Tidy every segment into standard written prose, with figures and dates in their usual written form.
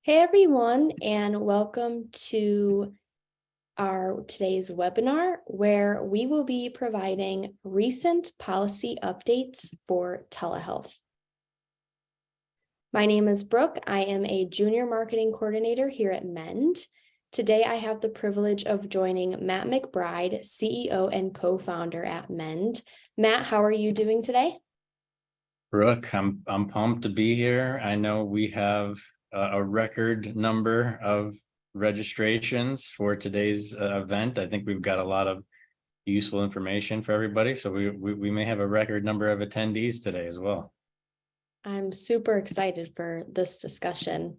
Hey everyone, and welcome to our today's webinar where we will be providing recent policy updates for telehealth. My name is Brooke. I am a junior marketing coordinator here at Mend. Today I have the privilege of joining Matt McBride, CEO and co-founder at Mend. Matt, how are you doing today? Brooke, I'm pumped to be here. I know we have a record number of registrations for today's event. I think we've got a lot of useful information for everybody. So we may have a record number of attendees today as well. I'm super excited for this discussion.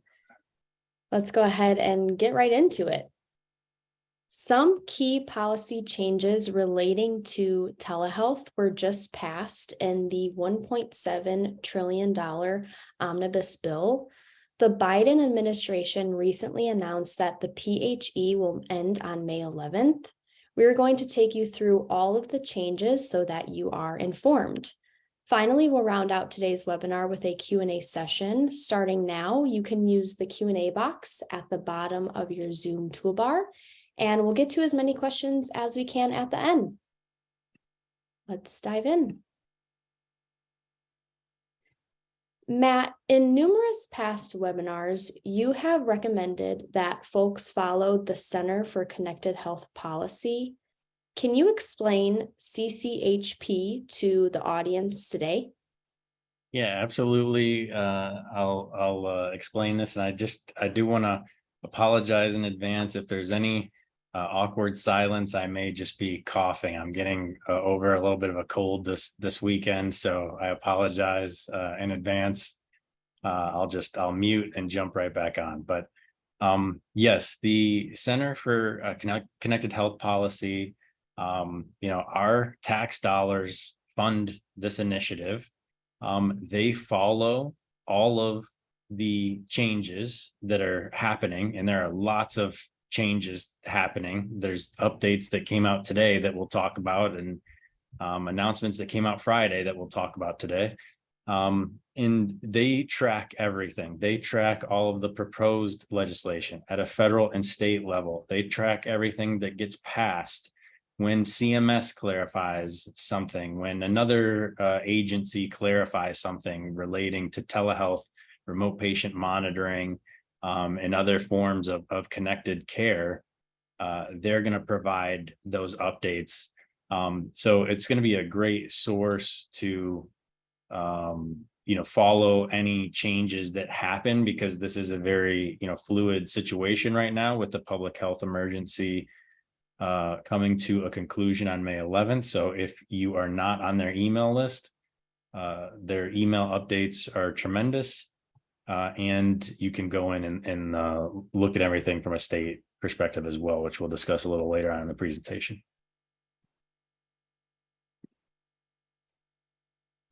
Let's go ahead and get right into it. Some key policy changes relating to telehealth were just passed in the $1.7 trillion Omnibus bill. The Biden administration recently announced that the PHE will end on May 11th. We're going to take you through all of the changes so that you are informed. Finally, we'll round out today's webinar with a Q&A session. Starting now, you can use the Q&A box at the bottom of your Zoom toolbar, and we'll get to as many questions as we can at the end. Let's dive in. Matt, in numerous past webinars, you have recommended that folks follow the Center for Connected Health policy. Can you explain CCHP to the audience today? Yeah, absolutely. I'll explain this, and I do want to apologize in advance if there's any awkward silence. I may just be coughing. I'm getting over a little bit of a cold this weekend, so I apologize in advance. I'll mute and jump right back on. But yes, the Center for Connected Health policy, our tax dollars fund this initiative. They follow all of the changes that are happening, and there are lots of changes happening. There's updates that came out today that we'll talk about, and announcements that came out Friday that we'll talk about today. And they track everything. They track all of the proposed legislation at a federal and state level. They track everything that gets passed. When CMS clarifies something, when another agency clarifies something relating to telehealth, remote patient monitoring, and other forms of connected care, they're going to provide those updates. So it's going to be a great source to follow any changes that happen, because this is a very fluid situation right now with the public health emergency coming to a conclusion on May 11th. So if you are not on their email list, their email updates are tremendous. And you can go in and look at everything from a state perspective as well, which we'll discuss a little later on in the presentation.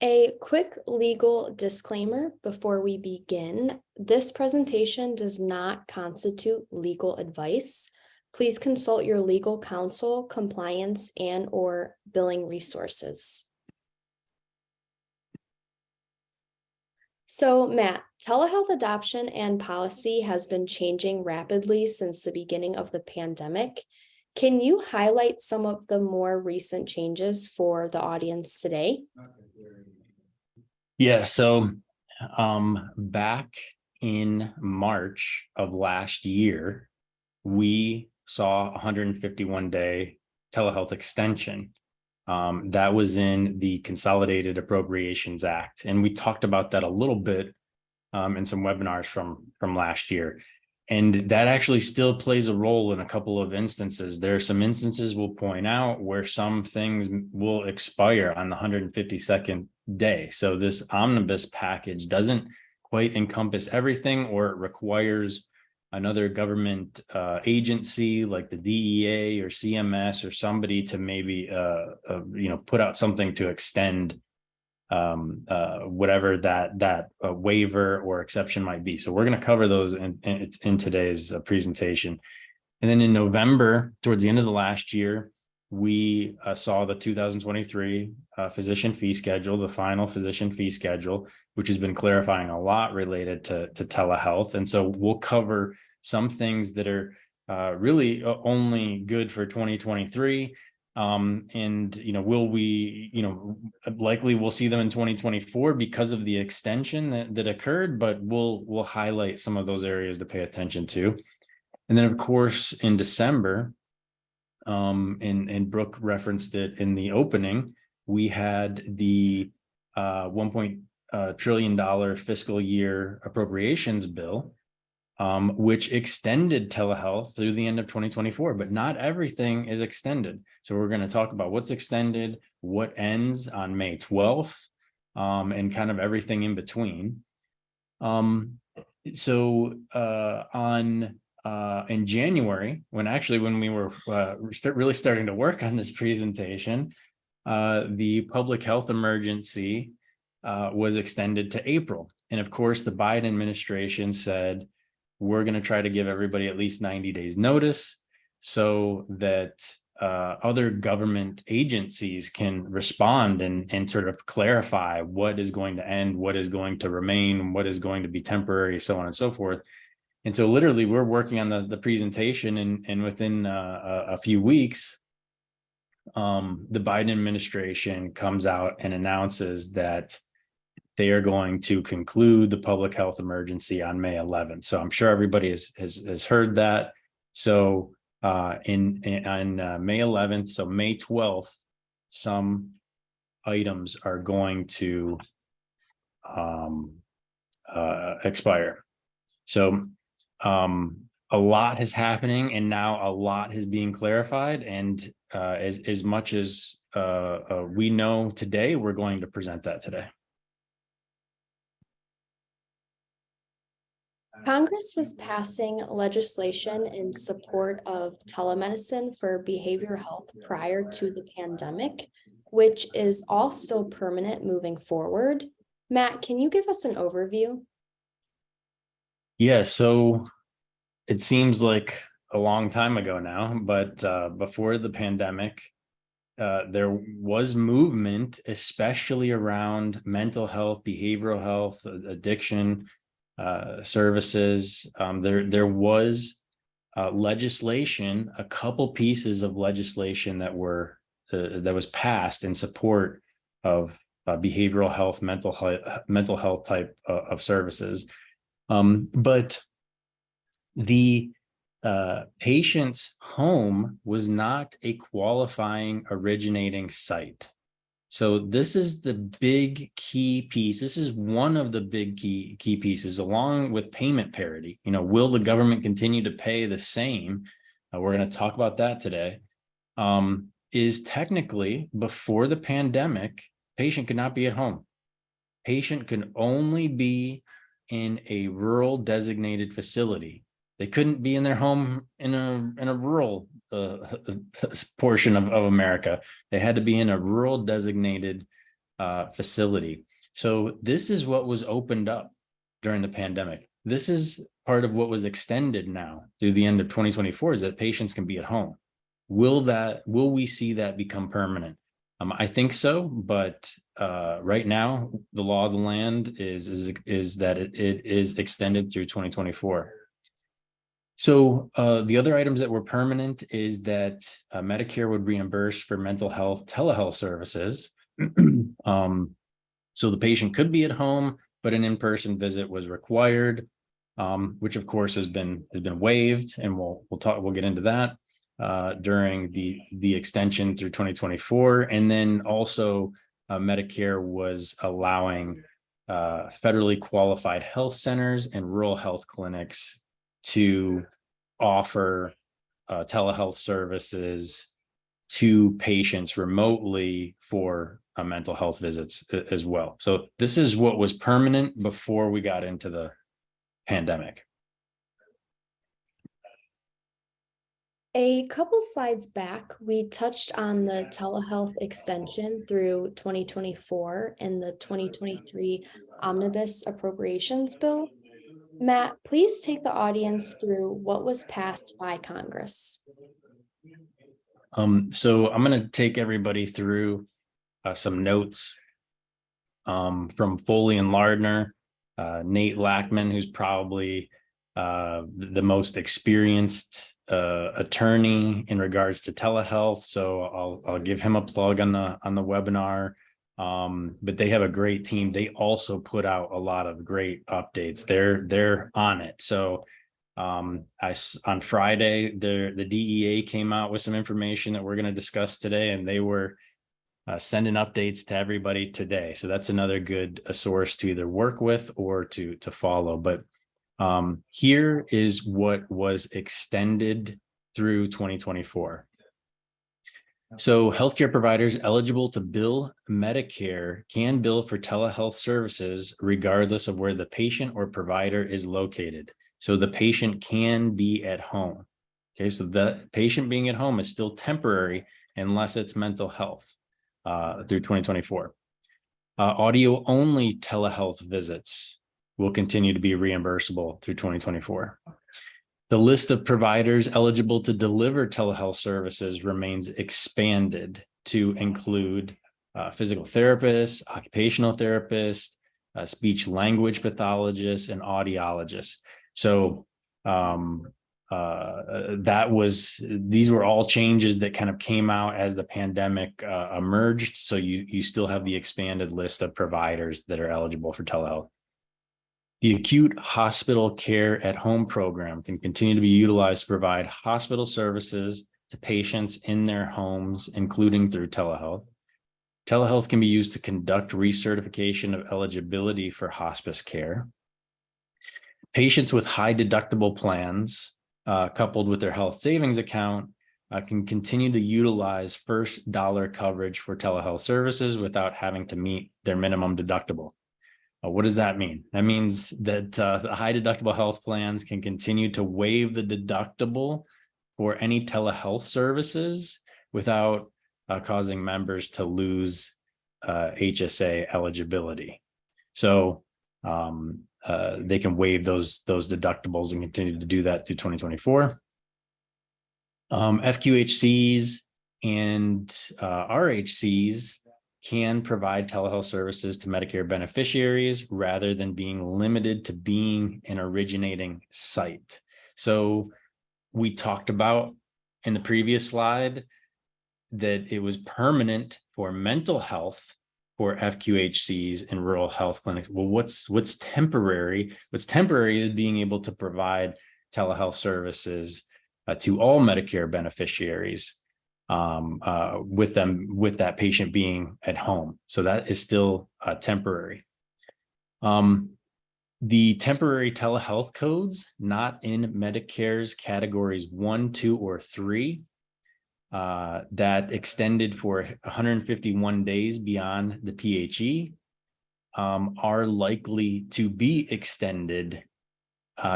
A quick legal disclaimer before we begin. This presentation does not constitute legal advice. Please consult your legal counsel, compliance, and/or billing resources. So, Matt, telehealth adoption and policy has been changing rapidly since the beginning of the pandemic. Can you highlight some of the more recent changes for the audience today? Yeah, so back in March of last year, we saw 151-day telehealth extension. That was in the Consolidated Appropriations Act. And we talked about that a little bit in some webinars from last year. And that actually still plays a role in a couple of instances. There are some instances we'll point out where some things will expire on the 152nd day. So this omnibus package doesn't quite encompass everything, or it requires another government agency like the DEA or CMS or somebody to maybe put out something to extend whatever that waiver or exception might be. So we're going to cover those in today's presentation. And then in November, towards the end of the last year, we saw the 2023 physician fee schedule, the final physician fee schedule, which has been clarifying a lot related to telehealth. And so we'll cover some things that are really only good for 2023. And, will we, likely we'll see them in 2024 because of the extension that occurred, but we'll highlight some of those areas to pay attention to. And then, of course, in December, and Brooke referenced it in the opening, we had the $1 trillion fiscal year appropriations bill, which extended telehealth through the end of 2024, but not everything is extended. So we're going to talk about what's extended, what ends on May 12th, and kind of everything in between. In January, when we were really starting to work on this presentation, the public health emergency was extended to April. And of course, the Biden administration said, we're going to try to give everybody at least 90 days notice so that other government agencies can respond and sort of clarify what is going to end, what is going to remain, what is going to be temporary, so on and so forth. And so literally we're working on the presentation, and within a few weeks, the Biden administration comes out and announces that they are going to conclude the public health emergency on May 11th. So I'm sure everybody has heard that. So on May 11th, so May 12th, some items are going to expire. So a lot is happening, and now a lot is being clarified. And as much as we know today, we're going to present that today. Congress was passing legislation in support of telemedicine for behavioral health prior to the pandemic, which is all still permanent moving forward. Matt, can you give us an overview? Yeah, so it seems like a long time ago now, but before the pandemic, there was movement, especially around mental health, behavioral health, addiction services. There was legislation, a couple pieces of legislation that was passed in support of behavioral health, mental health type of services. But the patient's home was not a qualifying originating site. So this is the big key piece. This is one of the big key pieces, along with payment parity. Will the government continue to pay the same? We're going to talk about that today. Is technically, before the pandemic, patient could not be at home. Patient can only be in a rural designated facility. They couldn't be in their home in a rural portion of America. They had to be in a rural designated facility. So this is what was opened up during the pandemic. This is part of what was extended now through the end of 2024, is that patients can be at home. Will we see that become permanent? I think so, but right now the law of the land is that it is extended through 2024. So the other items that were permanent is that Medicare would reimburse for mental health telehealth services. So the patient could be at home, but an in-person visit was required, which of course has been waived, and we'll get into that during the extension through 2024. And then also Medicare was allowing federally qualified health centers and rural health clinics to offer telehealth services to patients remotely for mental health visits as well. So this is what was permanent before we got into the pandemic. A couple slides back, we touched on the telehealth extension through 2024 and the 2023 Omnibus Appropriations Bill. Matt, please take the audience through what was passed by Congress. So I'm going to take everybody through some notes from Foley and Lardner, Nate Lackman, who's probably the most experienced attorney in regards to telehealth. So I'll give him a plug on the on the webinar. But they have a great team. They also put out a lot of great updates. They're on it. So on Friday, the DEA came out with some information that we're going to discuss today, and they were sending updates to everybody today. So that's another good source to either work with or to follow. But here is what was extended through 2024. So healthcare providers eligible to bill Medicare can bill for telehealth services regardless of where the patient or provider is located. So the patient can be at home. Okay, so the patient being at home is still temporary unless it's mental health through 2024. Audio only telehealth visits will continue to be reimbursable through 2024. The list of providers eligible to deliver telehealth services remains expanded to include physical therapists, occupational therapists, speech language pathologists, and audiologists. So these were all changes that kind of came out as the pandemic emerged. So you still have the expanded list of providers that are eligible for telehealth. The acute hospital care at home program can continue to be utilized to provide hospital services to patients in their homes, including through telehealth. Telehealth can be used to conduct recertification of eligibility for hospice care. Patients with high deductible plans, coupled with their health savings account, can continue to utilize first dollar coverage for telehealth services without having to meet their minimum deductible. What does that mean? That means that the high deductible health plans can continue to waive the deductible for any telehealth services without causing members to lose HSA eligibility. So they can waive those deductibles and continue to do that through 2024. FQHCs and RHCs can provide telehealth services to Medicare beneficiaries rather than being limited to being an originating site. So we talked about in the previous slide that it was permanent for mental health for FQHCs and rural health clinics. Well, what's temporary? What's temporary is being able to provide telehealth services to all Medicare beneficiaries with that patient being at home. So that is still temporary. The temporary telehealth codes not in Medicare's categories 1, 2, or 3 that extended for 151 days beyond the PHE are likely to be extended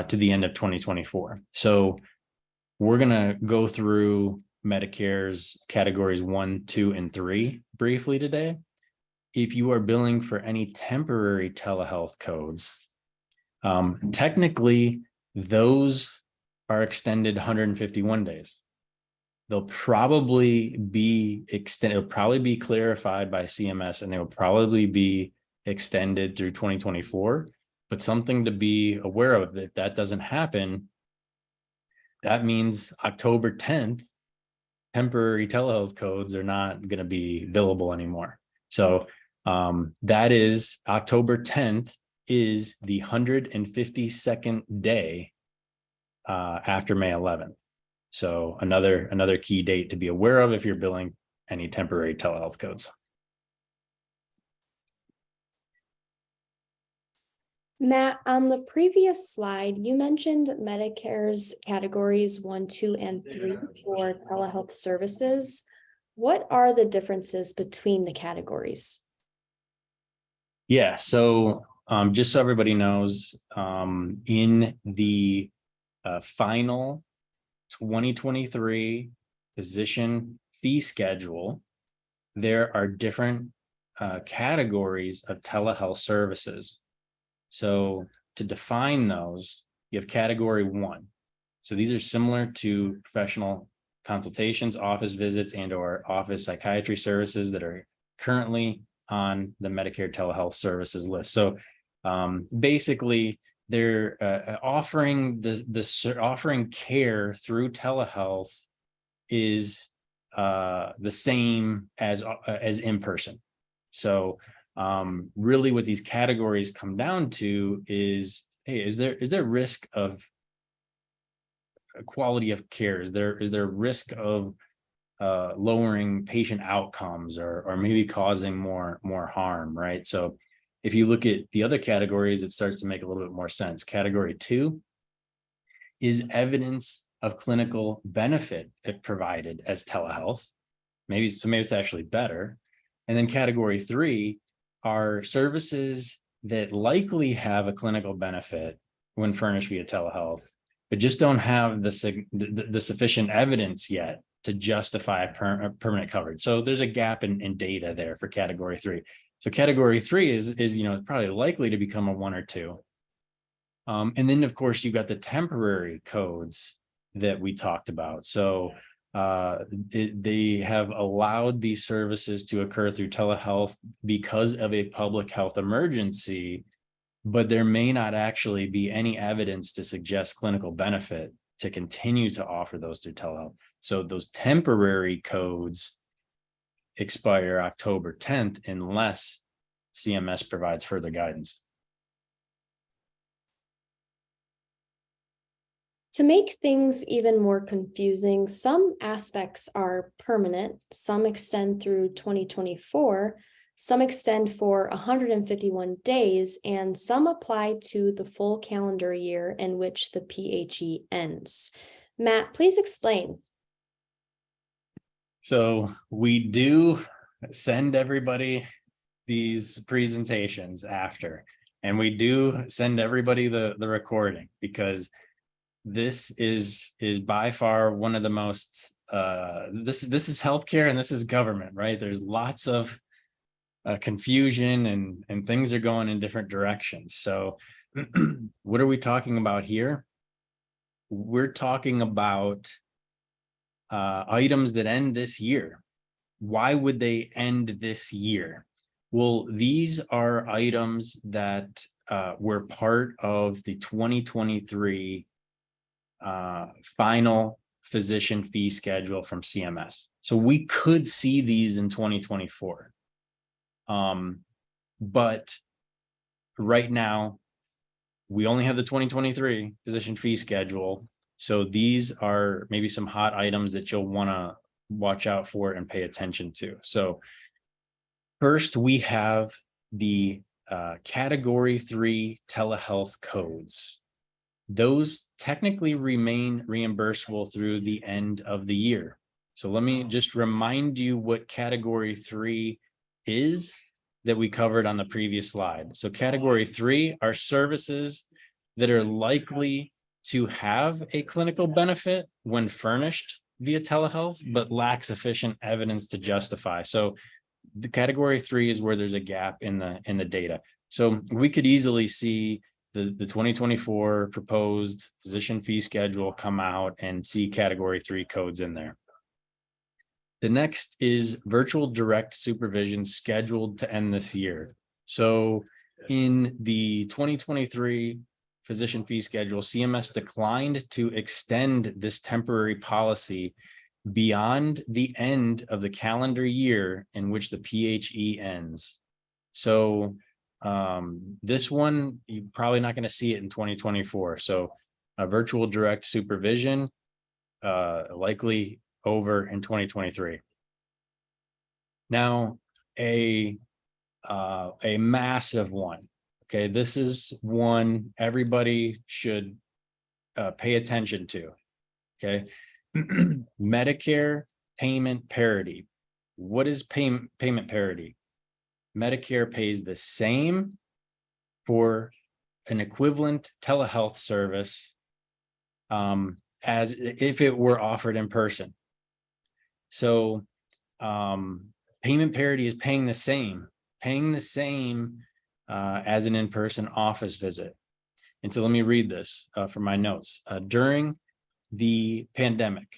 to the end of 2024. So we're going to go through Medicare's categories 1, 2, and 3 briefly today. If you are billing for any temporary telehealth codes, technically those are extended 151 days. They'll probably be extended, it'll probably be clarified by CMS, and they will probably be extended through 2024. But something to be aware of, if that doesn't happen, that means October 10th, temporary telehealth codes are not going to be billable anymore. So that is October 10th is the 152nd day after May 11th. So another key date to be aware of if you're billing any temporary telehealth codes. Matt, on the previous slide, you mentioned Medicare's categories 1, 2, and 3 for telehealth services. What are the differences between the categories? Yeah, so just so everybody knows, in the final 2023 physician fee schedule, there are different categories of telehealth services. So to define those, you have category 1. So these are similar to professional consultations, office visits, and or office psychiatry services that are currently on the Medicare Telehealth Services list. So basically, they're offering offering care through telehealth is the same as in person. So really what these categories come down to is, hey, is there risk of quality of care? Is there risk of lowering patient outcomes or maybe causing more harm, right? So if you look at the other categories, it starts to make a little bit more sense. Category 2 is evidence of clinical benefit if provided as telehealth. Maybe it's actually better. And then category 3 are services that likely have a clinical benefit when furnished via telehealth, but just don't have the sufficient evidence yet to justify a permanent coverage. So there's a gap in data there for category 3. So category 3 is probably likely to become a 1 or 2. And then of course you've got the temporary codes that we talked about. So they have allowed these services to occur through telehealth because of a public health emergency, but there may not actually be any evidence to suggest clinical benefit to continue to offer those through telehealth. So those temporary codes expire October 10th unless CMS provides further guidance. To make things even more confusing, some aspects are permanent, some extend through 2024, some extend for 151 days, and some apply to the full calendar year in which the PHE ends. Matt, please explain. So we do send everybody these presentations after, and we do send everybody the recording, because this is by far one of the most this is healthcare and this is government, right? There's lots of confusion and things are going in different directions. So what are we talking about here? We're talking about items that end this year. Why would they end this year? Well, these are items that were part of the 2023 final physician fee schedule from CMS. So we could see these in 2024. But right now, we only have the 2023 physician fee schedule. So these are maybe some hot items that you'll want to watch out for and pay attention to. So first, we have the category 3 telehealth codes. Those technically remain reimbursable through the end of the year. So let me just remind you what category 3 is that we covered on the previous slide. So category 3 are services that are likely to have a clinical benefit when furnished via telehealth, but lack sufficient evidence to justify. So the category 3 is where there's a gap in the data. So we could easily see the 2024 proposed physician fee schedule come out and see category 3 codes in there. The next is virtual direct supervision scheduled to end this year. So in the 2023 physician fee schedule, CMS declined to extend this temporary policy beyond the end of the calendar year in which the PHE ends. So this one, you're probably not going to see it in 2024. So a virtual direct supervision likely over in 2023. Now, a massive one. Okay, this is one everybody should pay attention to. Okay, Medicare payment parity. What is payment parity? Medicare pays the same for an equivalent telehealth service as if it were offered in person. So payment parity is paying the same as an in-person office visit. And so let me read this from my notes. During the pandemic,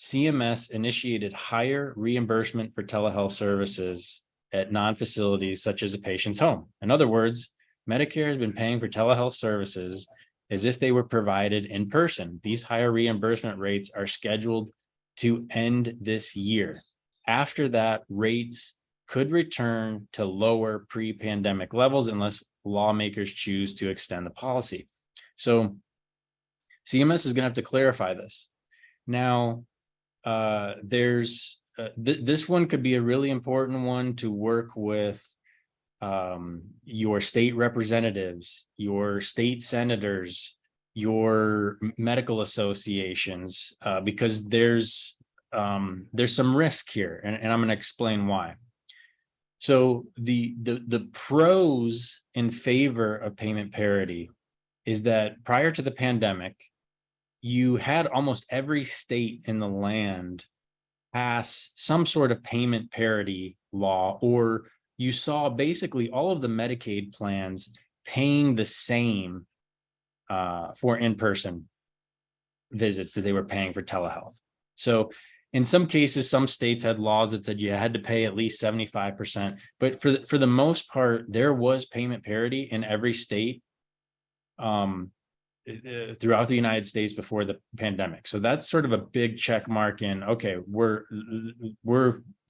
CMS initiated higher reimbursement for telehealth services at non-facilities such as a patient's home. In other words, Medicare has been paying for telehealth services as if they were provided in person. These higher reimbursement rates are scheduled to end this year. After that, rates could return to lower pre-pandemic levels unless lawmakers choose to extend the policy. So CMS is going to have to clarify this. Now, this one could be a really important one to work with your state representatives, your state senators, your medical associations, because there's some risk here, and I'm going to explain why. So the pros in favor of payment parity is that prior to the pandemic, you had almost every state in the land pass some sort of payment parity law, or you saw basically all of the Medicaid plans paying the same for in-person visits that they were paying for telehealth. So in some cases, some states had laws that said you had to pay at least 75%, but for the most part, there was payment parity in every state throughout the United States before the pandemic. So that's sort of a big check mark in, okay, we're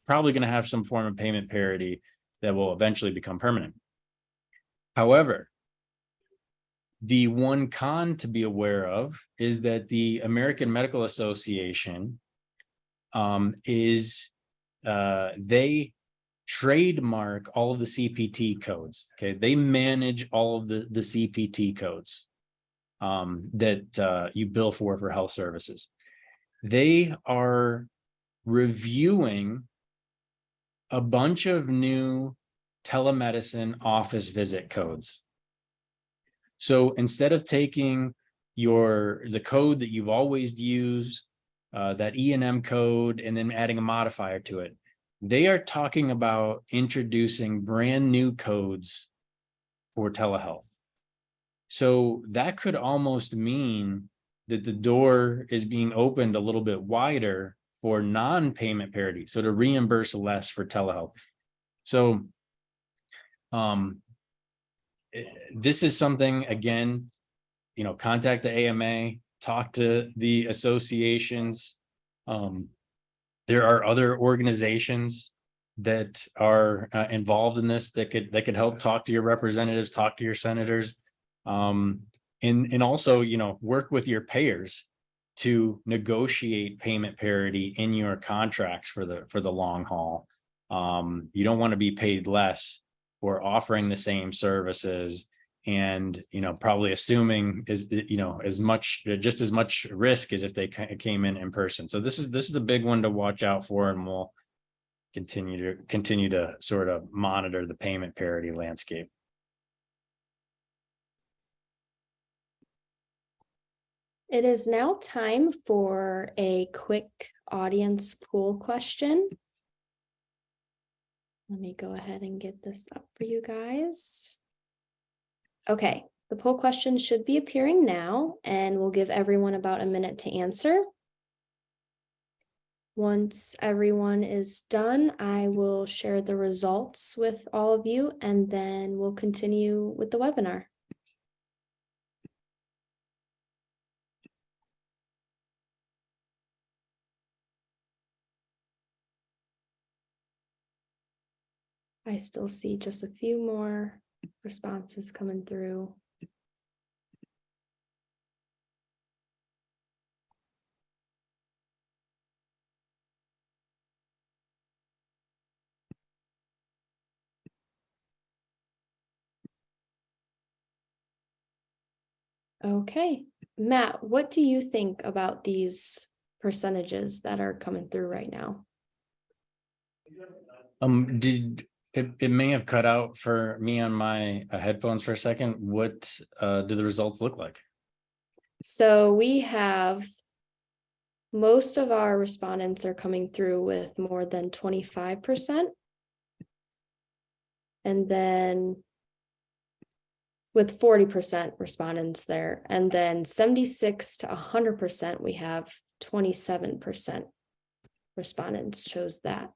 probably going to have some form of payment parity that will eventually become permanent. However, the one con to be aware of is that the American Medical Association they trademark all of the CPT codes. Okay, they manage all of the CPT codes that you bill for health services. They are reviewing a bunch of new telemedicine office visit codes. So instead of taking the code that you've always used, that E&M code, and then adding a modifier to it, they are talking about introducing brand new codes for telehealth. So that could almost mean that the door is being opened a little bit wider for non-payment parity, so to reimburse less for telehealth. So this is something, again, contact the AMA, talk to the associations. There are other organizations that are involved in this that could help. Talk to your representatives, talk to your senators, and also, work with your payers to negotiate payment parity in your contracts for the long haul. You don't want to be paid less for offering the same services, and probably assuming just as much risk as if they came in person. So this is a big one to watch out for, and we'll continue to sort of monitor the payment parity landscape. It is now time for a quick audience poll question. Let me go ahead and get this up for you guys. Okay, the poll question should be appearing now, and we'll give everyone about a minute to answer. Once everyone is done, I will share the results with all of you, and then we'll continue with the webinar. I still see just a few more responses coming through. Okay, Matt, what do you think about these percentages that are coming through right now? It may have cut out for me on my headphones for a second. What do the results look like? So we have most of our respondents are coming through with more than 25%. And then with 40% respondents there. And then 76 to 100%, we have 27%. respondents chose that.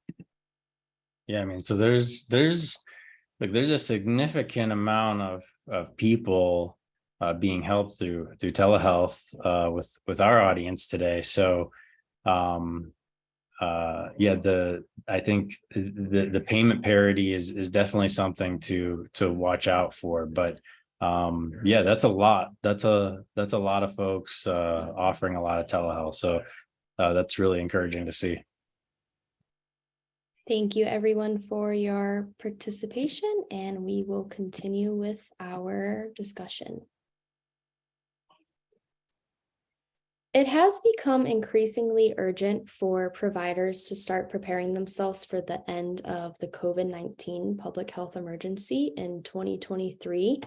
Yeah, I mean, so there's a significant amount of people being helped through telehealth with our audience today. So I think the payment parity is definitely something to watch out for. But yeah, that's a lot. That's a lot of folks offering a lot of telehealth. So that's really encouraging to see. Thank you everyone for your participation, and we will continue with our discussion. It has become increasingly urgent for providers to start preparing themselves for the end of the COVID-19 public health emergency in 2023.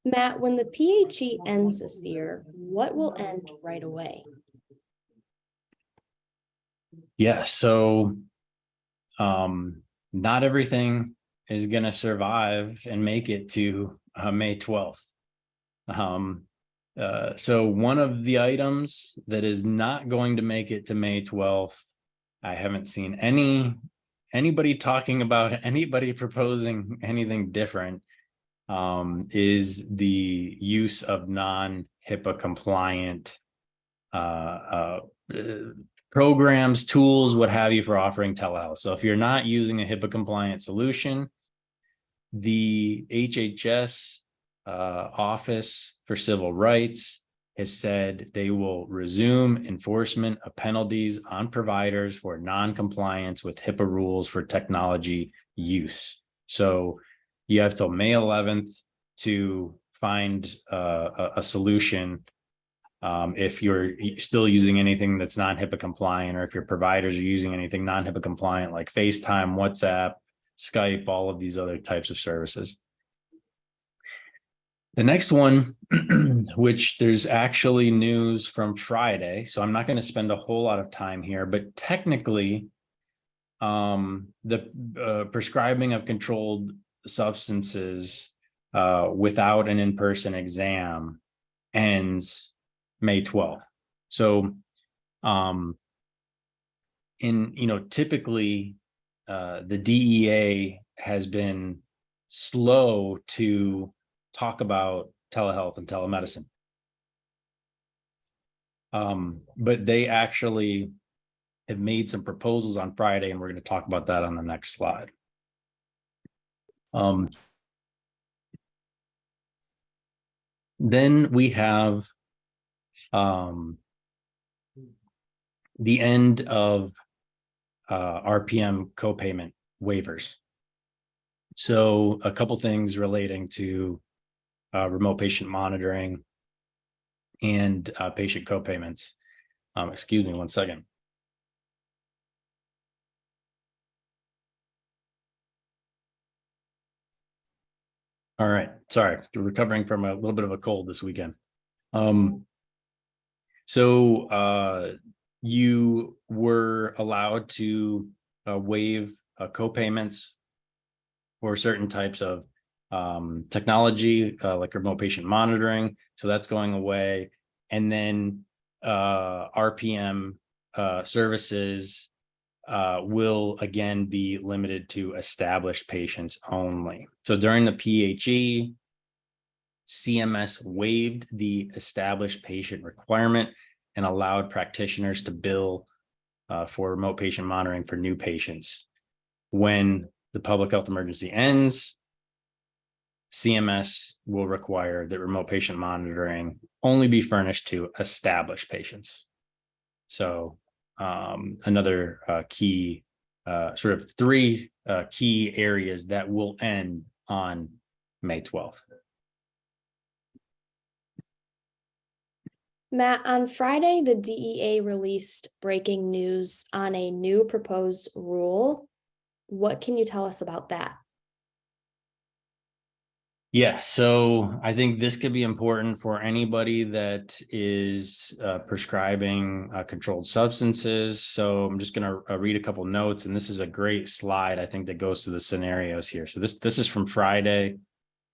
Matt, when the PHE ends this year, what will end right away? Yeah, so not everything is going to survive and make it to May 12th. So one of the items that is not going to make it to May 12th, I haven't seen anybody talking about anybody proposing anything different, is the use of non-HIPAA compliant programs, tools, what have you, for offering telehealth. So if you're not using a HIPAA compliant solution, the HHS Office for Civil Rights has said they will resume enforcement of penalties on providers for non-compliance with HIPAA rules for technology use. So you have till May 11th to find a solution. If you're still using anything that's non-HIPAA compliant, or if your providers are using anything non-HIPAA compliant like FaceTime, WhatsApp, Skype, all of these other types of services. The next one, which there's actually news from Friday, so I'm not going to spend a whole lot of time here, but technically, the prescribing of controlled substances without an in-person exam ends May 12th. So, typically, the DEA has been slow to talk about telehealth and telemedicine. But they actually have made some proposals on Friday, and we're going to talk about that on the next slide. Then we have the end of RPM copayment waivers. So a couple things relating to remote patient monitoring and patient copayments. Excuse me one second. All right, sorry, recovering from a little bit of a cold this weekend. So you were allowed to waive copayments for certain types of technology, like remote patient monitoring. So that's going away. And then RPM services will again be limited to established patients only. So during the PHE, CMS waived the established patient requirement and allowed practitioners to bill for remote patient monitoring for new patients. When the public health emergency ends, CMS will require that remote patient monitoring only be furnished to established patients. So another key, sort of three key areas that will end on May 12th. Matt, on Friday, the DEA released breaking news on a new proposed rule. What can you tell us about that? Yeah, so I think this could be important for anybody that is prescribing controlled substances. So I'm just going to read a couple notes, and this is a great slide, I think, that goes to the scenarios here. So this is from Friday.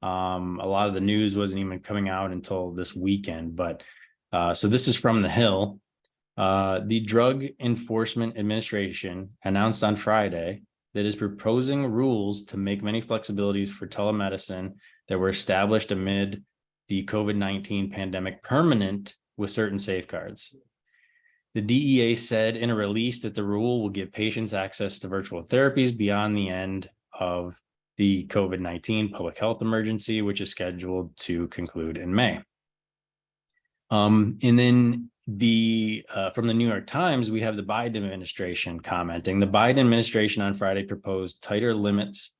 A lot of the news wasn't even coming out until this weekend, but so this is from the Hill. The Drug Enforcement Administration announced on Friday that is proposing rules to make many flexibilities for telemedicine that were established amid the COVID-19 pandemic permanent with certain safeguards. The DEA said in a release that the rule will give patients access to virtual therapies beyond the end of the COVID-19 public health emergency, which is scheduled to conclude in May. And then from the New York Times, we have the Biden administration commenting. The Biden administration on Friday proposed tighter limits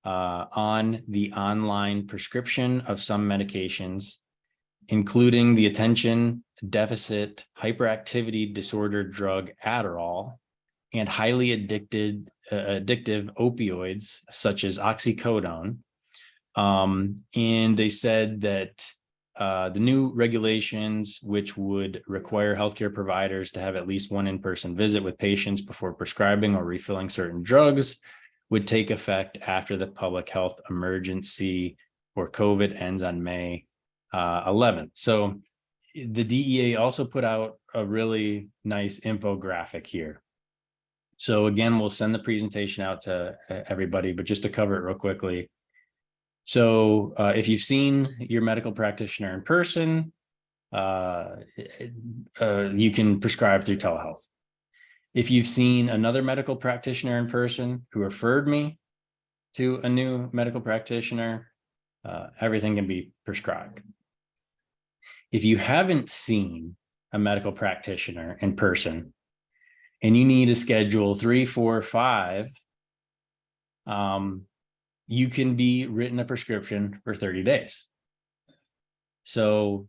on the online prescription of some medications, including the attention deficit hyperactivity disorder drug Adderall and highly addictive opioids such as oxycodone. And they said that the new regulations, which would require healthcare providers to have at least one in-person visit with patients before prescribing or refilling certain drugs, would take effect after the public health emergency for COVID ends on May 11th. So the DEA also put out a really nice infographic here. So again, we'll send the presentation out to everybody, but just to cover it real quickly. So if you've seen your medical practitioner in person, you can prescribe through telehealth. If you've seen another medical practitioner in person who referred me to a new medical practitioner, everything can be prescribed. If you haven't seen a medical practitioner in person and you need a schedule 3, 4, 5, you can be written a prescription for 30 days. So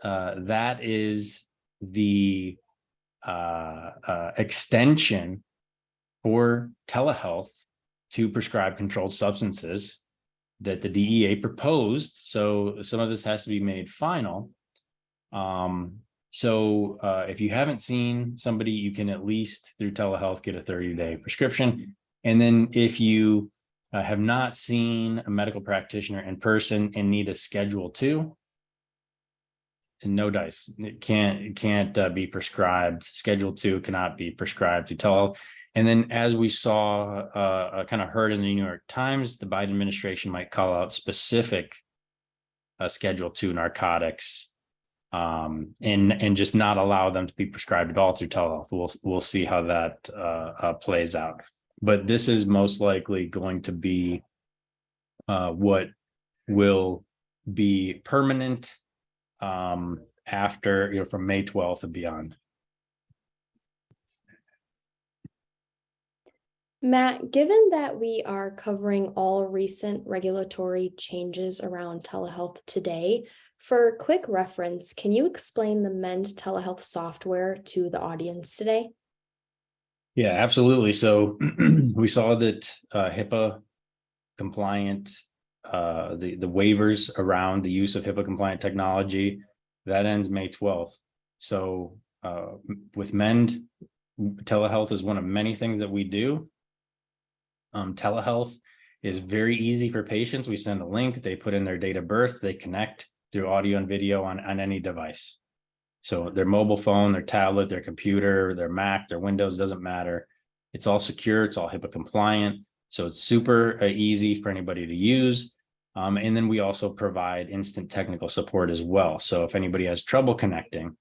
that is the extension for telehealth to prescribe controlled substances that the DEA proposed. So some of this has to be made final. If you haven't seen somebody, you can at least through telehealth get a 30-day prescription. And then if you have not seen a medical practitioner in person and need a Schedule 2, and no dice, it can't be prescribed. Schedule 2 cannot be prescribed to telehealth. And then as we saw, kind of heard in the New York Times, the Biden administration might call out specific Schedule 2 narcotics and just not allow them to be prescribed at all through telehealth. We'll see how that plays out. But this is most likely going to be what will be permanent after, from May 12th and beyond. Matt, given that we are covering all recent regulatory changes around telehealth today, for quick reference, can you explain the Mend telehealth software to the audience today? Yeah, absolutely. So we saw that HIPAA compliant, the waivers around the use of HIPAA compliant technology, that ends May 12th. So with Mend, telehealth is one of many things that we do. Telehealth is very easy for patients. We send a link, they put in their date of birth, they connect through audio and video on any device. So their mobile phone, their tablet, their computer, their Mac, their Windows, doesn't matter. It's all secure, it's all HIPAA compliant. So it's super easy for anybody to use. And then we also provide instant technical support as well. So if anybody has trouble connecting,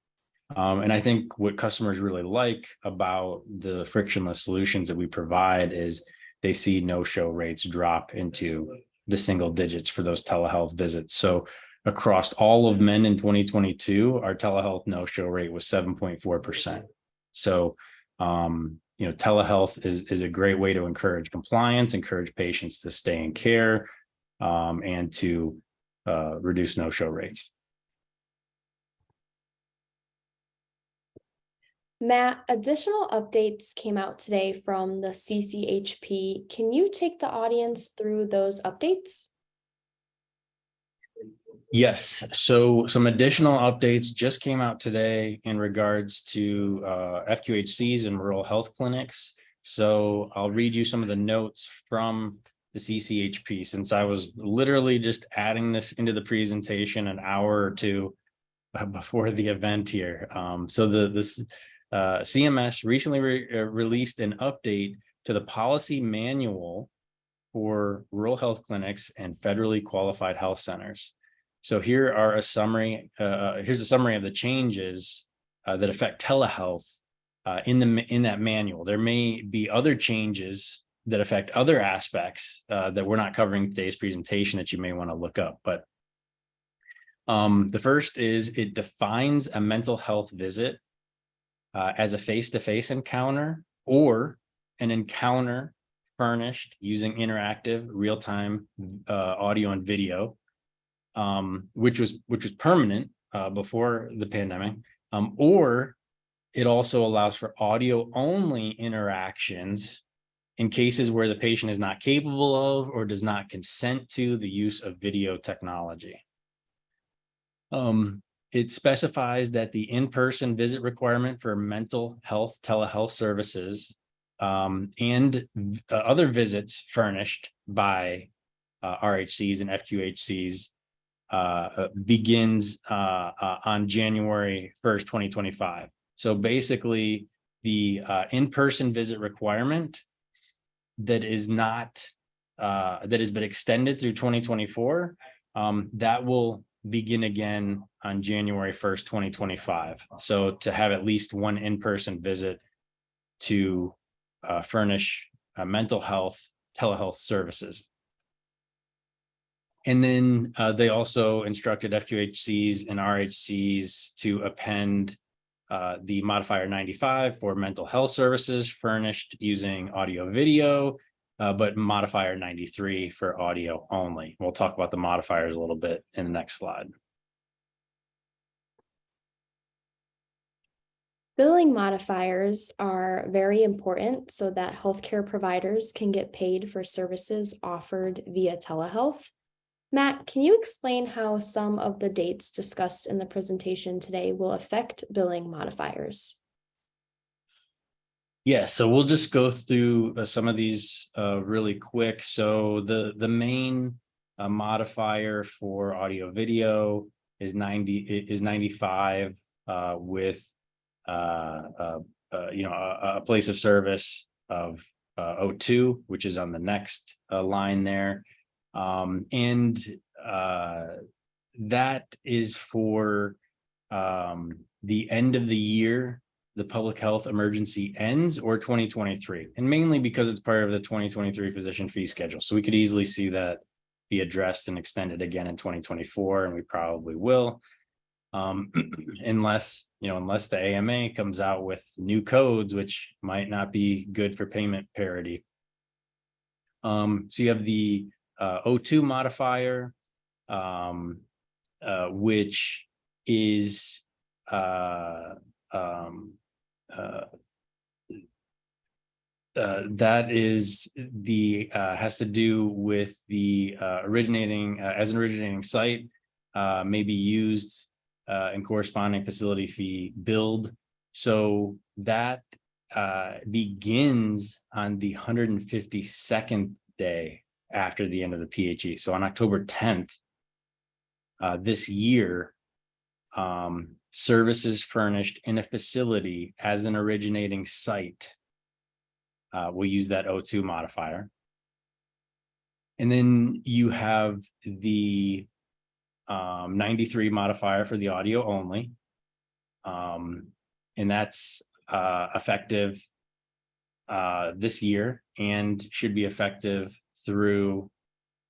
and I think what customers really like about the frictionless solutions that we provide is they see no-show rates drop into the single digits for those telehealth visits. So across all of Mend in 2022, our telehealth no-show rate was 7.4%. So, telehealth is a great way to encourage compliance, encourage patients to stay in care, and to reduce no-show rates. Matt, additional updates came out today from the CCHP. Can you take the audience through those updates? Yes, so some additional updates just came out today in regards to FQHCs and rural health clinics. So I'll read you some of the notes from the CCHP, since I was literally just adding this into the presentation an hour or two before the event here. So CMS recently released an update to the policy manual for rural health clinics and federally qualified health centers. So here are a summary. Here's a summary of the changes that affect telehealth in that manual. There may be other changes that affect other aspects that we're not covering in today's presentation that you may want to look up. But the first is it defines a mental health visit as a face-to-face encounter or an encounter furnished using interactive real-time audio and video, which was permanent before the pandemic, or it also allows for audio only interactions in cases where the patient is not capable of or does not consent to the use of video technology. It specifies that the in-person visit requirement for mental health telehealth services and other visits furnished by RHCs and FQHCs begins on January 1st, 2025. So basically, the in-person visit requirement that is not that has been extended through 2024, that will begin again on January 1st, 2025. So to have at least one in-person visit to furnish mental health telehealth services. And then they also instructed FQHCs and RHCs to append the modifier 95 for mental health services furnished using audio video, but modifier 93 for audio only. We'll talk about the modifiers a little bit in the next slide. Billing modifiers are very important so that healthcare providers can get paid for services offered via telehealth. Matt, can you explain how some of the dates discussed in the presentation today will affect billing modifiers? Yeah, so we'll just go through some of these really quick. So the main modifier for audio video is 95 with a place of service of 02, which is on the next line there. And that is for the end of the year the public health emergency ends, or 2023, and mainly because it's part of the 2023 physician fee schedule. So we could easily see that be addressed and extended again in 2024, and we probably will, unless the AMA comes out with new codes, which might not be good for payment parity. So you have the O2 modifier, which is that is the has to do with the originating as an originating site may be used in corresponding facility fee billed. So that begins on the 152nd day after the end of the PHE. So on October 10th this year, services furnished in a facility as an originating site, we'll use that O2 modifier. And then you have the 93 modifier for the audio only. And that's effective this year and should be effective through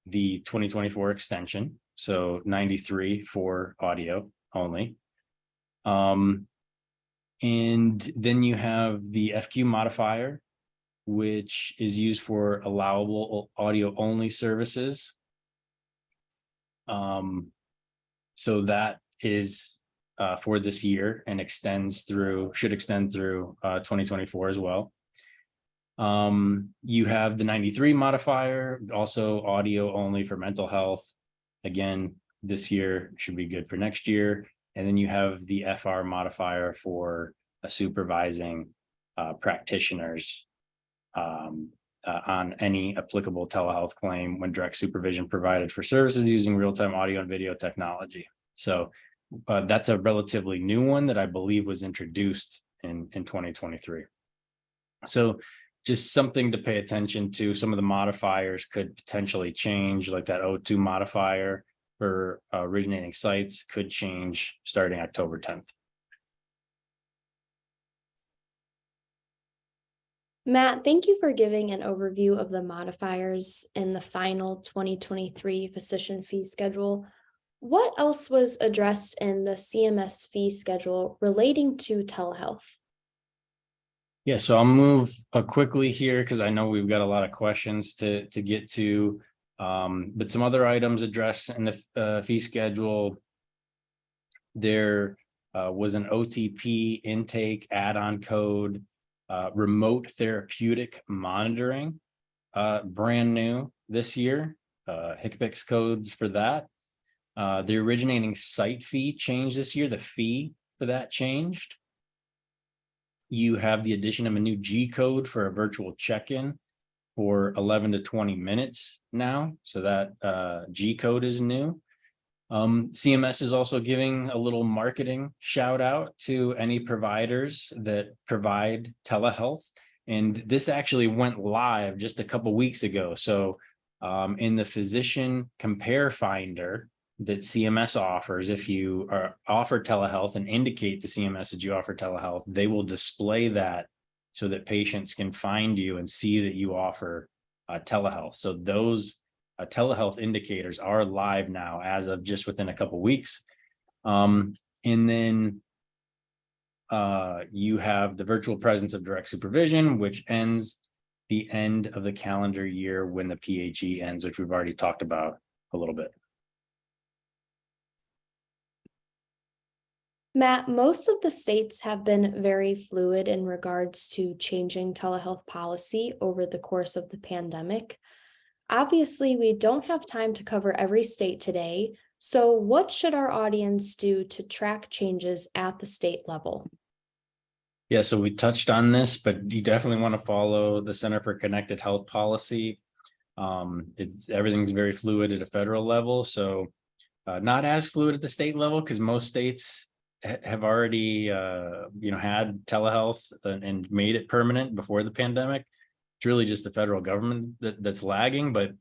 the 2024 extension. So 93 for audio only. And then you have the FQ modifier, which is used for allowable audio only services. So that is for this year and should extend through 2024 as well. You have the 93 modifier, also audio only for mental health. Again, this year should be good for next year. And then you have the FR modifier for supervising practitioners on any applicable telehealth claim when direct supervision provided for services using real-time audio and video technology. So that's a relatively new one that I believe was introduced in 2023. So just something to pay attention to. Some of the modifiers could potentially change, like that O2 modifier for originating sites could change starting October 10th. Matt, thank you for giving an overview of the modifiers in the final 2023 physician fee schedule. What else was addressed in the CMS fee schedule relating to telehealth? Yeah, so I'll move quickly here because I know we've got a lot of questions to get to. But some other items addressed in the fee schedule. There was an OTP intake add-on code, remote therapeutic monitoring, brand new this year, HCPCS codes for that. The originating site fee changed this year. The fee for that changed. You have the addition of a new G code for a virtual check-in for 11 to 20 minutes now. So that G code is new. CMS is also giving a little marketing shout out to any providers that provide telehealth. And this actually went live just a couple weeks ago. So in the physician compare finder that CMS offers, if you offer telehealth and indicate to CMS that you offer telehealth, they will display that so that patients can find you and see that you offer telehealth. So those telehealth indicators are live now as of just within a couple weeks. And then you have the virtual presence of direct supervision, which ends the end of the calendar year when the PHE ends, which we've already talked about a little bit. Matt, most of the states have been very fluid in regards to changing telehealth policy over the course of the pandemic. Obviously, we don't have time to cover every state today, so what should our audience do to track changes at the state level? Yeah, so we touched on this, but you definitely want to follow the Center for Connected Health policy. Everything's very fluid at a federal level, so not as fluid at the state level because most states have already had telehealth and made it permanent before the pandemic. It's really just the federal government that's lagging. But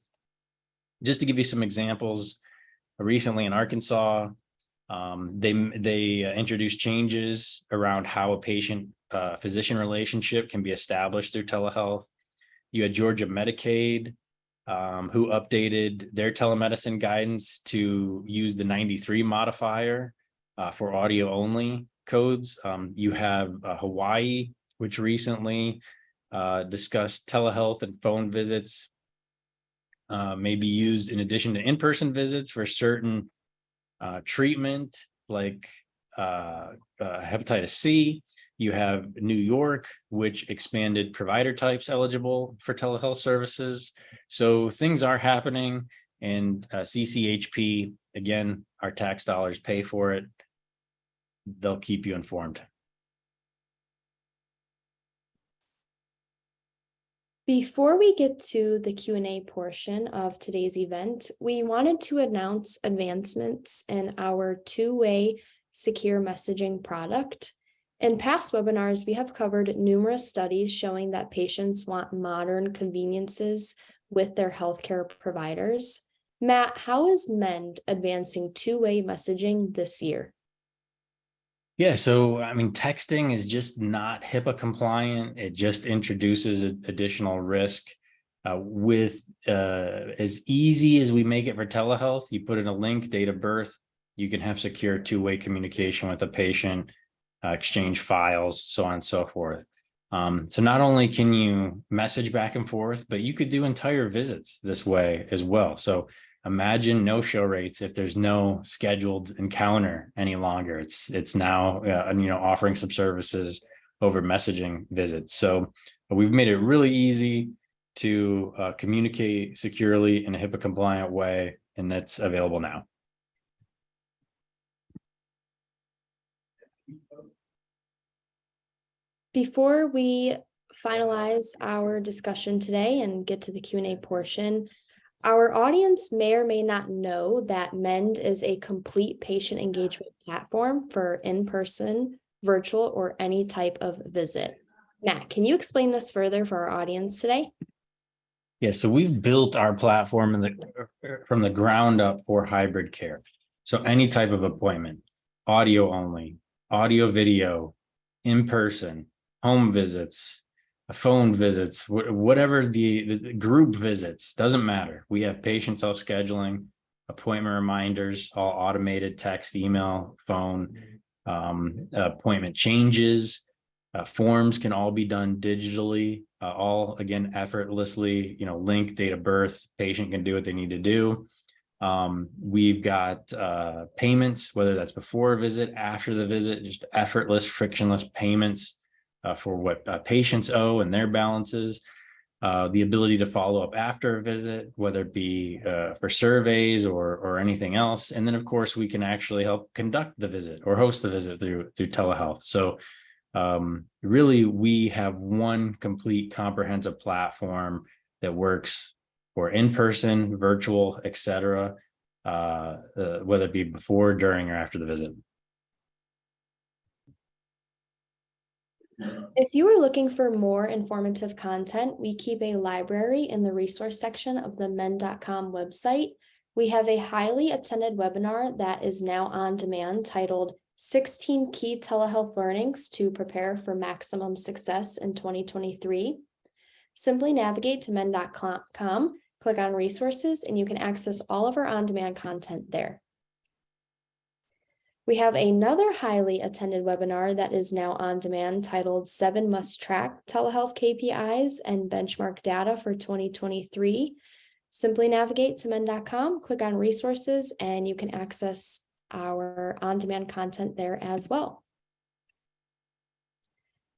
just to give you some examples, recently in Arkansas, they introduced changes around how a patient physician relationship can be established through telehealth. You had Georgia Medicaid, who updated their telemedicine guidance to use the 93 modifier for audio only codes. You have Hawaii, which recently discussed telehealth and phone visits may be used in addition to in-person visits for certain treatment like hepatitis C. You have New York, which expanded provider types eligible for telehealth services. So things are happening, and CCHP, again, our tax dollars pay for it. They'll keep you informed. Before we get to the Q&A portion of today's event, we wanted to announce advancements in our two-way secure messaging product. In past webinars, we have covered numerous studies showing that patients want modern conveniences with their healthcare providers. Matt, how is MEND advancing two-way messaging this year? Yeah, so I mean, texting is just not HIPAA compliant. It just introduces additional risk. With as easy as we make it for telehealth, you put in a link, date of birth, you can have secure two-way communication with a patient, exchange files, so on and so forth. So not only can you message back and forth, but you could do entire visits this way as well. So imagine no-show rates if there's no scheduled encounter any longer. It's now offering some services over messaging visits. So we've made it really easy to communicate securely in a HIPAA compliant way, and that's available now. Before we finalize our discussion today and get to the Q&A portion, our audience may or may not know that MEND is a complete patient engagement platform for in-person, virtual, or any type of visit. Matt, can you explain this further for our audience today? Yeah, so we've built our platform from the ground up for hybrid care. So any type of appointment, audio only, audio, video, in person, home visits, phone visits, whatever the group visits, doesn't matter. We have patient self-scheduling, appointment reminders, all automated, text, email, phone, appointment changes. Forms can all be done digitally, all again effortlessly, link, date of birth, patient can do what they need to do. We've got payments, whether that's before a visit, after the visit, just effortless, frictionless payments for what patients owe and their balances. The ability to follow up after a visit, whether it be for surveys or anything else. And then, of course, we can actually help conduct the visit or host the visit through telehealth. So really, we have one complete comprehensive platform that works for in-person, virtual, etc., whether it be before, during, or after the visit. If you are looking for more informative content, we keep a library in the resource section of the men.com website. We have a highly attended webinar that is now on demand titled 16 Key Telehealth Learnings to Prepare for Maximum Success in 2023. Simply navigate to men.com, click on resources, and you can access all of our on-demand content there. We have another highly attended webinar that is now on demand titled 7 Must Track Telehealth KPIs and Benchmark Data for 2023. Simply navigate to men.com, click on resources, and you can access our on-demand content there as well.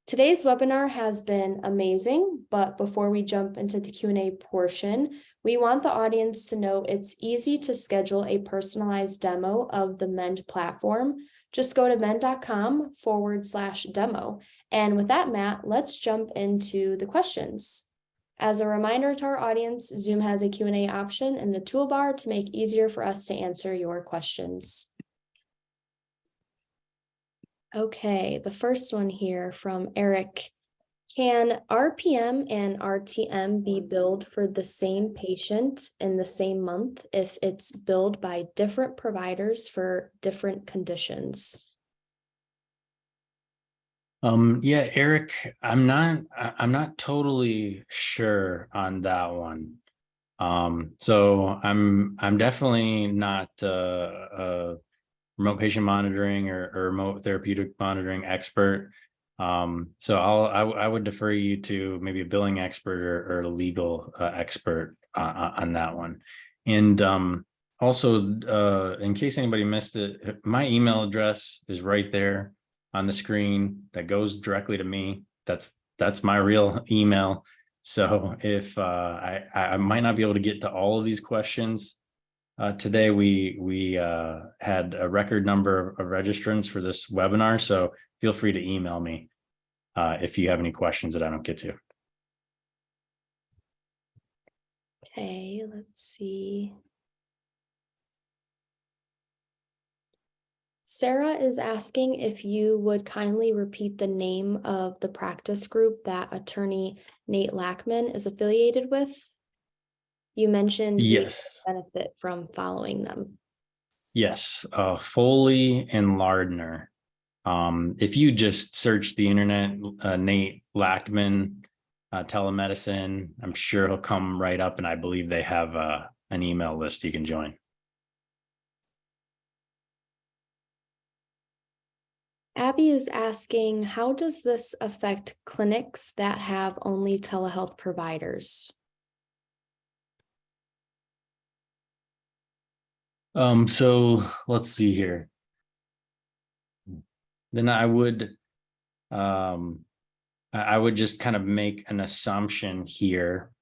Today's webinar has been amazing, but before we jump into the Q&A portion, we want the audience to know it's easy to schedule a personalized demo of the Mend platform. Just go to mend.com/demo. And with that, Matt, let's jump into the questions. As a reminder to our audience, Zoom has a Q&A option in the toolbar to make it easier for us to answer your questions. Okay, the first one here from Eric. Can RPM and RTM be billed for the same patient in the same month if it's billed by different providers for different conditions? Yeah, Eric, I'm not totally sure on that one. So I'm definitely not remote patient monitoring or remote therapeutic monitoring expert. So I would defer you to maybe a billing expert or a legal expert on that one. And also, in case anybody missed it, my email address is right there on the screen that goes directly to me. That's my real email. So if I might not be able to get to all of these questions today, we had a record number of registrants for this webinar, so feel free to email me if you have any questions that I don't get to. Okay, let's see. Sarah is asking if you would kindly repeat the name of the practice group that attorney Nate Lackman is affiliated with. You mentioned Yes. benefit from following them. Yes, Foley and Lardner. If you just search the internet, Nate Lackman, telemedicine, I'm sure it'll come right up, and I believe they have an email list you can join. Abby is asking, how does this affect clinics that have only telehealth providers? So let's see here. Then I would just kind of make an assumption here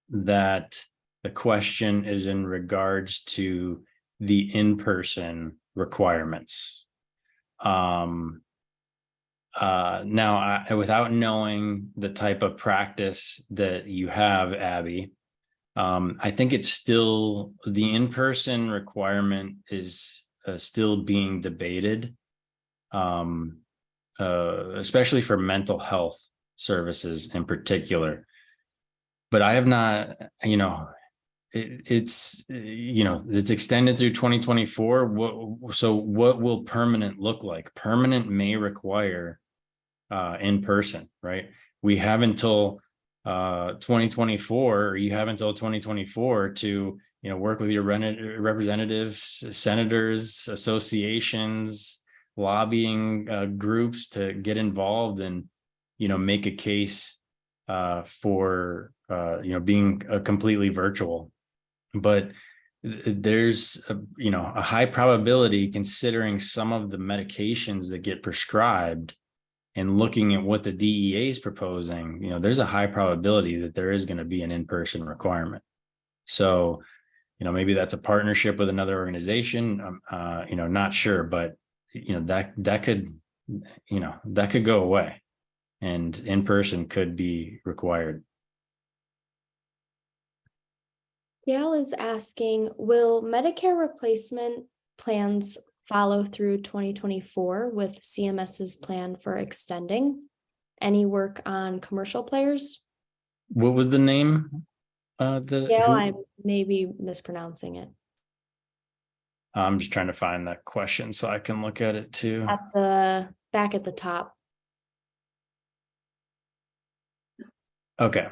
that the question is in regards to the in-person requirements. Now, without knowing the type of practice that you have, Abby, I think it's still the in-person requirement is still being debated. especially for mental health services in particular. But I have not, it's extended through 2024. So what will permanent look like? Permanent may require in person, right? We have until 2024, or you have until 2024 to work with your representatives, senators, associations, lobbying groups to get involved and make a case for being completely virtual. But there's a high probability, considering some of the medications that get prescribed and looking at what the DEA is proposing, there's a high probability that there is going to be an in-person requirement. So, maybe that's a partnership with another organization. Not sure, but that could go away, and in-person could be required. Gail is asking, will Medicare replacement plans follow through 2024 with CMS's plan for extending? Any work on commercial players? What was the name? Gail, I may be mispronouncing it. I'm just trying to find that question so I can look at it too. At the back at the top. Okay.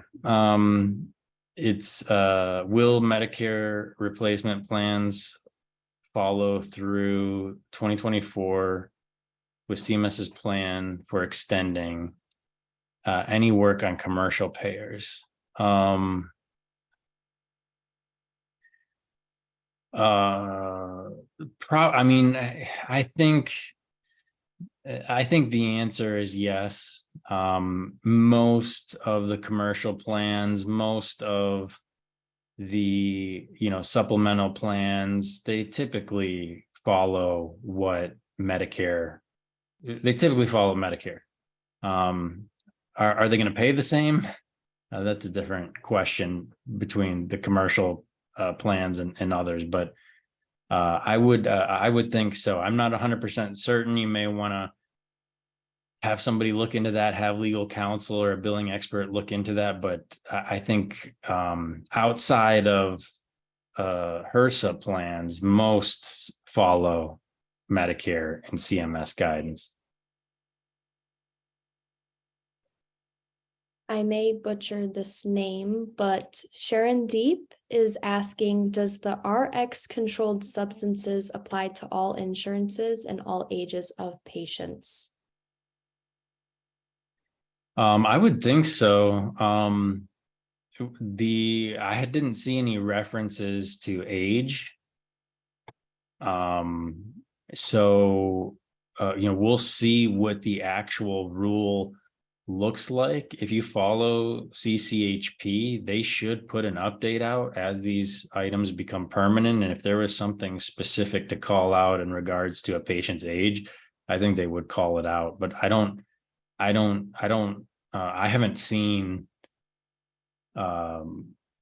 It's will Medicare replacement plans follow through 2024 with CMS's plan for extending any work on commercial payers? I think the answer is yes. Most of the commercial plans, most of the supplemental plans, they typically follow what Medicare. They typically follow Medicare. Are they going to pay the same? That's a different question between the commercial plans and others, but I would think so. I'm not 100% certain. You may want to have somebody look into that, have legal counsel or a billing expert look into that. But I think outside of HRSA plans, most follow Medicare and CMS guidance. I may butcher this name, but Sharon Deep is asking, does the RX controlled substances apply to all insurances and all ages of patients? I would think so. I didn't see any references to age. So we'll see what the actual rule looks like. If you follow CCHP, they should put an update out as these items become permanent. And if there was something specific to call out in regards to a patient's age, I think they would call it out. But I haven't seen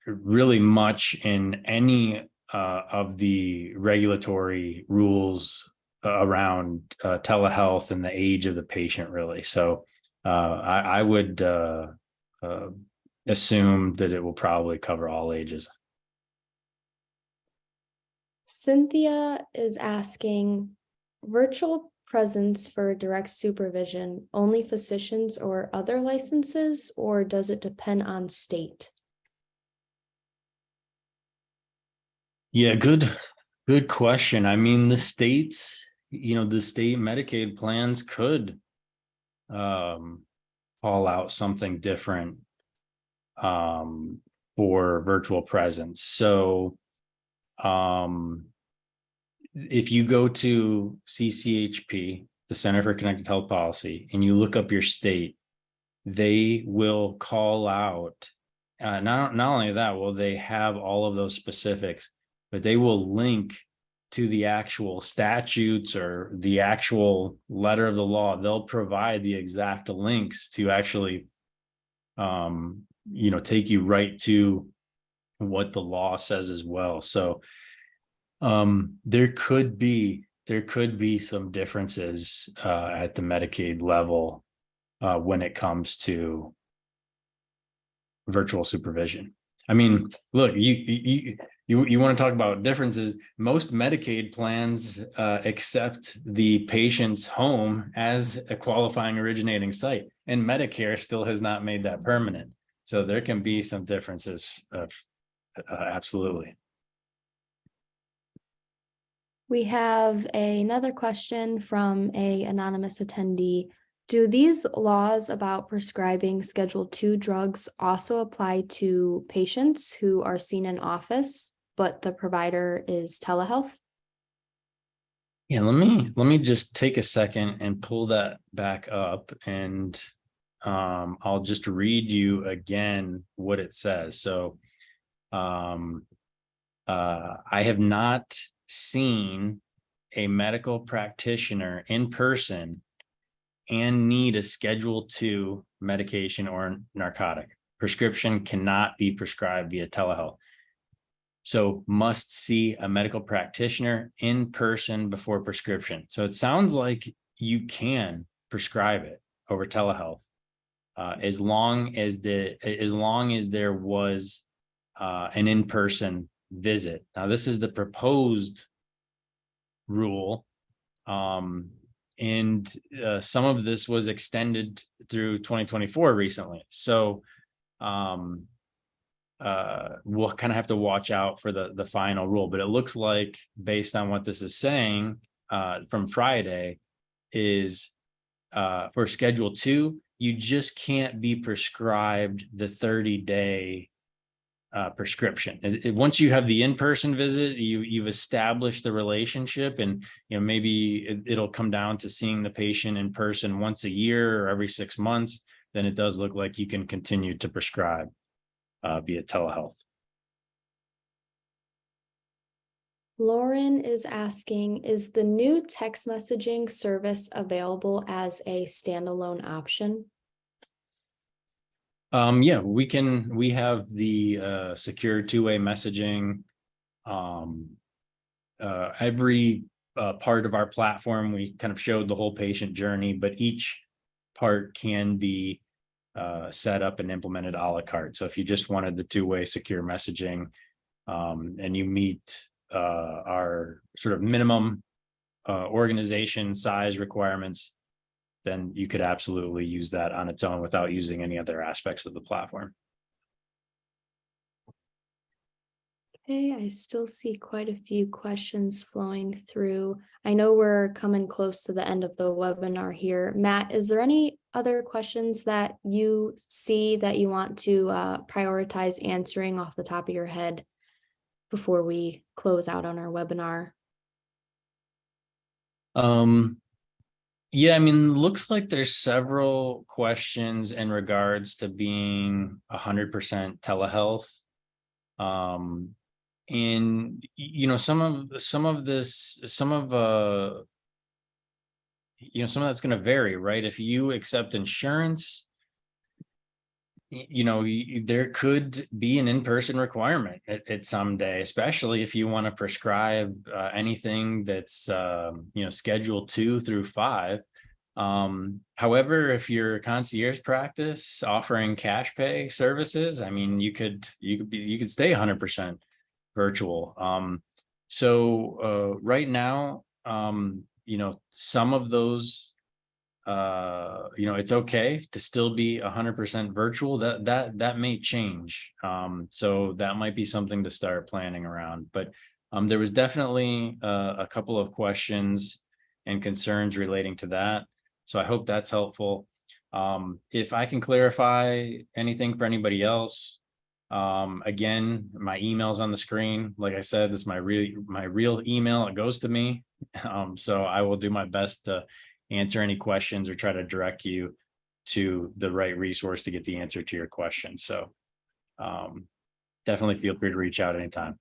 really much in any of the regulatory rules around telehealth and the age of the patient, really. So I would assume that it will probably cover all ages. Cynthia is asking, virtual presence for direct supervision, only physicians or other licenses, or does it depend on state? Yeah, good question. I mean, the states, the state Medicaid plans could call out something different for virtual presence. So if you go to CCHP, the Center for Connected Health Policy, and you look up your state, they will call out, not only that, will they have all of those specifics, but they will link to the actual statutes or the actual letter of the law. They'll provide the exact links to actually, take you right to what the law says as well. So there could be there could be some differences at the Medicaid level when it comes to virtual supervision. I mean, look, you want to talk about differences. Most Medicaid plans accept the patient's home as a qualifying originating site, and Medicare still has not made that permanent. So there can be some differences. Absolutely. We have another question from an anonymous attendee. Do these laws about prescribing Schedule II drugs also apply to patients who are seen in office, but the provider is telehealth? Yeah, let me just take a second and pull that back up, and I'll just read you again what it says. So I have not seen a medical practitioner in person and need a Schedule II medication or narcotic. Prescription cannot be prescribed via telehealth. So must see a medical practitioner in person before prescription. So it sounds like you can prescribe it over telehealth as long as there was an in-person visit. Now, this is the proposed rule. And some of this was extended through 2024 recently. So we'll kind of have to watch out for the final rule, but it looks like, based on what this is saying from Friday, is for Schedule II, you just can't be prescribed the 30-day prescription. Once you have the in-person visit, you've established the relationship, and maybe it'll come down to seeing the patient in person once a year or every 6 months. Then it does look like you can continue to prescribe via telehealth. Lauren is asking, is the new text messaging service available as a standalone option? Yeah, we have the secure two-way messaging. Every part of our platform, we kind of showed the whole patient journey, but each part can be set up and implemented a la carte. So if you just wanted the two-way secure messaging and you meet our sort of minimum organization size requirements, then you could absolutely use that on its own without using any other aspects of the platform. Okay, I still see quite a few questions flowing through. I know we're coming close to the end of the webinar here. Matt, is there any other questions that you see that you want to prioritize answering off the top of your head before we close out on our webinar? Yeah, I mean, looks like there's several questions in regards to being 100% telehealth. And some of that's going to vary, right? If you accept insurance, there could be an in-person requirement at some day, especially if you want to prescribe anything that's Schedule 2 through 5. However, if you're a concierge practice offering cash pay services, I mean, you could stay 100% virtual. So right now, some of those, it's okay to still be 100% virtual. That may change. So that might be something to start planning around. But there was definitely a couple of questions and concerns relating to that. So I hope that's helpful. If I can clarify anything for anybody else, again, my email's on the screen. Like I said, this is my real email. It goes to me. So I will do my best to answer any questions or try to direct you to the right resource to get the answer to your question. So definitely feel free to reach out anytime.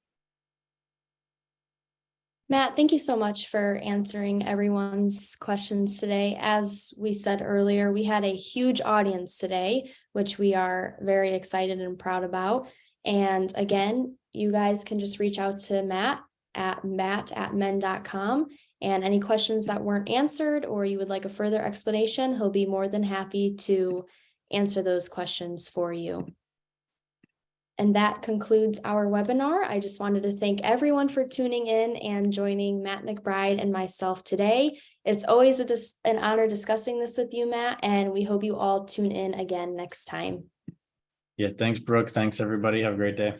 Matt, thank you so much for answering everyone's questions today. As we said earlier, we had a huge audience today, which we are very excited and proud about. And again, you guys can just reach out to Matt at men.com And any questions that weren't answered or you would like a further explanation, he'll be more than happy to answer those questions for you. And that concludes our webinar. I just wanted to thank everyone for tuning in and joining Matt McBride and myself today. It's always an honor discussing this with you, Matt, and we hope you all tune in again next time. Yeah, thanks, Brooke. Thanks, everybody. Have a great day.